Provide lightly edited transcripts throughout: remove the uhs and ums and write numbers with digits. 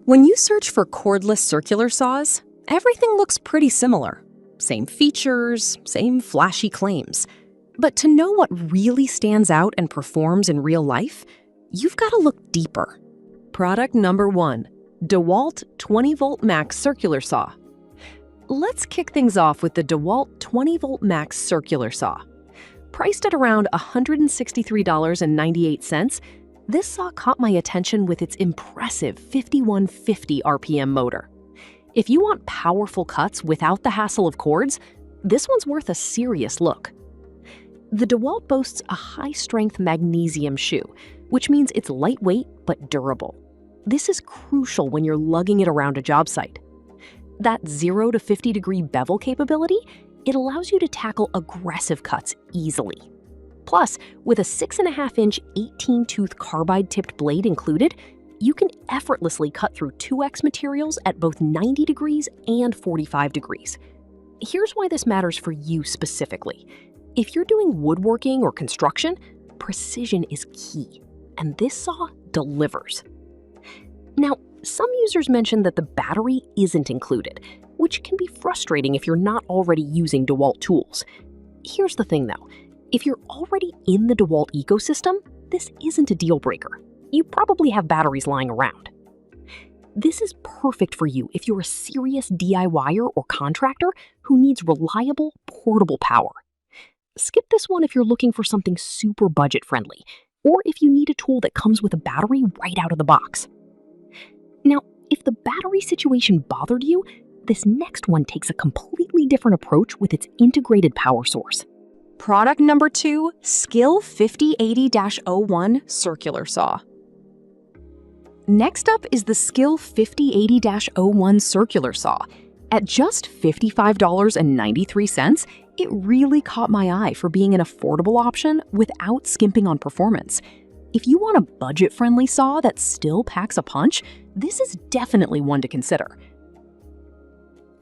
When you search for cordless circular saws, everything looks pretty similar. Same features, same flashy claims. But to know what really stands out and performs in real life, you've got to look deeper. Product number 1, DeWalt 20-volt max circular saw. Let's kick things off with the DeWalt 20-volt max circular saw. Priced at around $163.98, this saw caught my attention with its impressive 5150 RPM motor. If you want powerful cuts without the hassle of cords, this one's worth a serious look. The DeWalt boasts a high-strength magnesium shoe, which means it's lightweight but durable. This is crucial when you're lugging it around a job site. That 0 to 50-degree bevel capability, it allows you to tackle aggressive cuts easily. Plus, with a 6.5-inch 18-tooth carbide-tipped blade included, you can effortlessly cut through 2X materials at both 90 degrees and 45 degrees. Here's why this matters for you specifically. If you're doing woodworking or construction, precision is key, and this saw delivers. Now, some users mention that the battery isn't included, which can be frustrating if you're not already using DeWalt tools. Here's the thing though, if you're already in the DeWalt ecosystem, this isn't a deal breaker. You probably have batteries lying around. This is perfect for you if you're a serious DIYer or contractor who needs reliable, portable power. Skip this one if you're looking for something super budget-friendly, or if you need a tool that comes with a battery right out of the box. Now, if the battery situation bothered you, this next one takes a completely different approach with its integrated power source. Product number 2, Skil 5080-01 Circular Saw. Next up is the Skil 5080-01 Circular Saw. At just $55.93, it really caught my eye for being an affordable option without skimping on performance. If you want a budget-friendly saw that still packs a punch, this is definitely one to consider.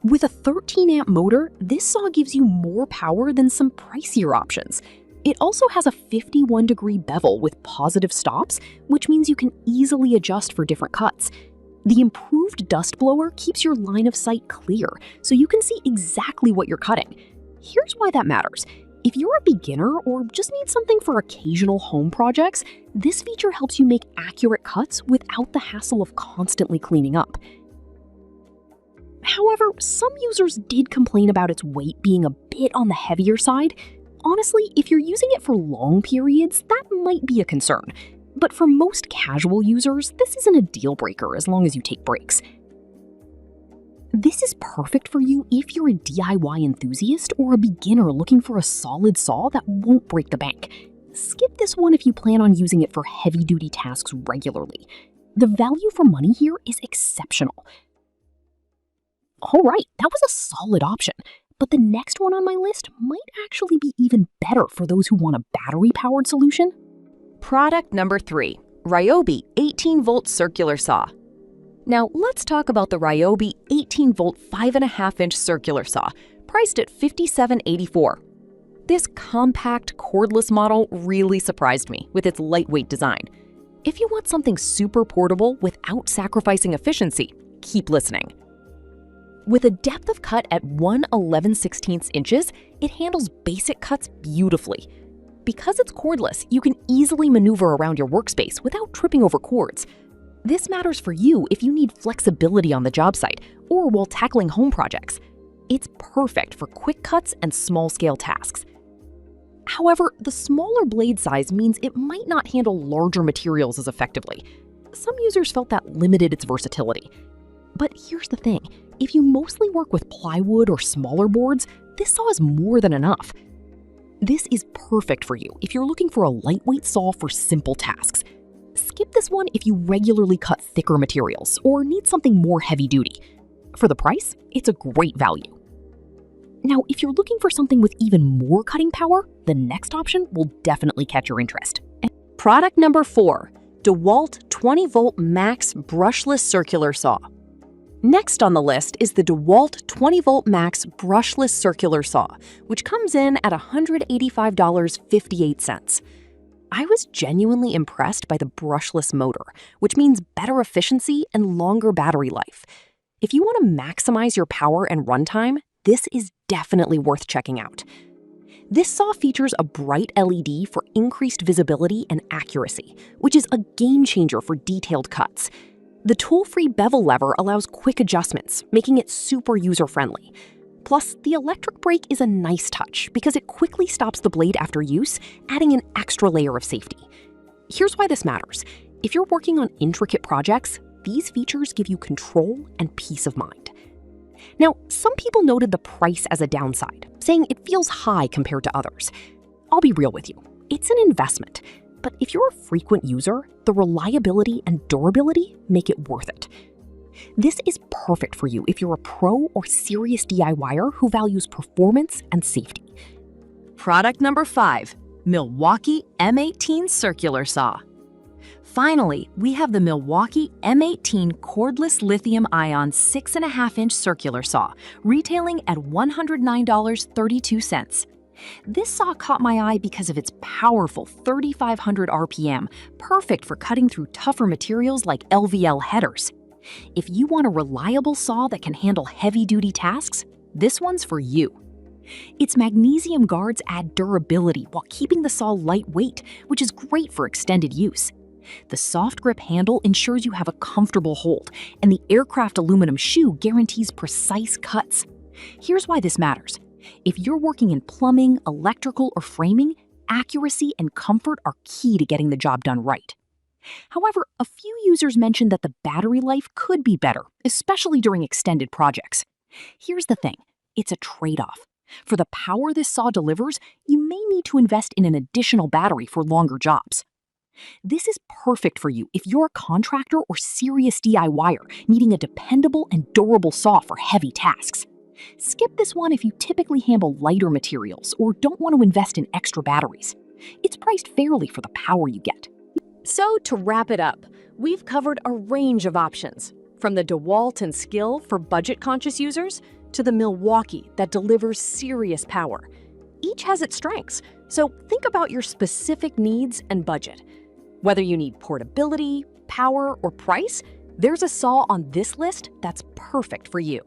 With a 13-amp motor, this saw gives you more power than some pricier options. It also has a 51-degree bevel with positive stops, which means you can easily adjust for different cuts. The improved dust blower keeps your line of sight clear, so you can see exactly what you're cutting. Here's why that matters. If you're a beginner or just need something for occasional home projects, this feature helps you make accurate cuts without the hassle of constantly cleaning up. However, some users did complain about its weight being a bit on the heavier side. Honestly, if you're using it for long periods, that might be a concern. But for most casual users, this isn't a deal breaker as long as you take breaks. This is perfect for you if you're a DIY enthusiast or a beginner looking for a solid saw that won't break the bank. Skip this one if you plan on using it for heavy-duty tasks regularly. The value for money here is exceptional. All right, that was a solid option, but the next one on my list might actually be even better for those who want a battery-powered solution. Product number 3, Ryobi 18-volt circular saw. Now, let's talk about the Ryobi 18-volt 5.5-inch circular saw, priced at $57.84. This compact, cordless model really surprised me with its lightweight design. If you want something super portable without sacrificing efficiency, keep listening. With a depth of cut at 1/11/16 inches, it handles basic cuts beautifully. Because it's cordless, you can easily maneuver around your workspace without tripping over cords. This matters for you if you need flexibility on the job site or while tackling home projects. It's perfect for quick cuts and small-scale tasks. However, the smaller blade size means it might not handle larger materials as effectively. Some users felt that limited its versatility. But here's the thing, if you mostly work with plywood or smaller boards, this saw is more than enough. This is perfect for you if you're looking for a lightweight saw for simple tasks. Skip this one if you regularly cut thicker materials or need something more heavy-duty. For the price, it's a great value. Now, if you're looking for something with even more cutting power, the next option will definitely catch your interest. Product number 4, DeWalt 20-volt Max Brushless Circular Saw. Next on the list is the DeWalt 20-volt Max Brushless Circular Saw, which comes in at $185.58. I was genuinely impressed by the brushless motor, which means better efficiency and longer battery life. If you want to maximize your power and runtime, this is definitely worth checking out. This saw features a bright LED for increased visibility and accuracy, which is a game changer for detailed cuts. The tool-free bevel lever allows quick adjustments, making it super user-friendly. Plus, the electric brake is a nice touch because it quickly stops the blade after use, adding an extra layer of safety. Here's why this matters. If you're working on intricate projects, these features give you control and peace of mind. Now, some people noted the price as a downside, saying it feels high compared to others. I'll be real with you, it's an investment. But if you're a frequent user, the reliability and durability make it worth it. This is perfect for you if you're a pro or serious DIYer who values performance and safety. Product number 5, Milwaukee M18 Circular Saw. Finally, we have the Milwaukee M18 Cordless Lithium-Ion 6.5-inch Circular Saw, retailing at $109.32. This saw caught my eye because of its powerful 3,500 RPM, perfect for cutting through tougher materials like LVL headers. If you want a reliable saw that can handle heavy-duty tasks, this one's for you. Its magnesium guards add durability while keeping the saw lightweight, which is great for extended use. The soft grip handle ensures you have a comfortable hold, and the aircraft aluminum shoe guarantees precise cuts. Here's why this matters. If you're working in plumbing, electrical, or framing, accuracy and comfort are key to getting the job done right. However, a few users mentioned that the battery life could be better, especially during extended projects. Here's the thing, it's a trade-off. For the power this saw delivers, you may need to invest in an additional battery for longer jobs. This is perfect for you if you're a contractor or serious DIYer needing a dependable and durable saw for heavy tasks. Skip this one if you typically handle lighter materials or don't want to invest in extra batteries. It's priced fairly for the power you get. So to wrap it up, we've covered a range of options, from the DeWalt and Skill for budget-conscious users to the Milwaukee that delivers serious power. Each has its strengths, so think about your specific needs and budget. Whether you need portability, power, or price, there's a saw on this list that's perfect for you.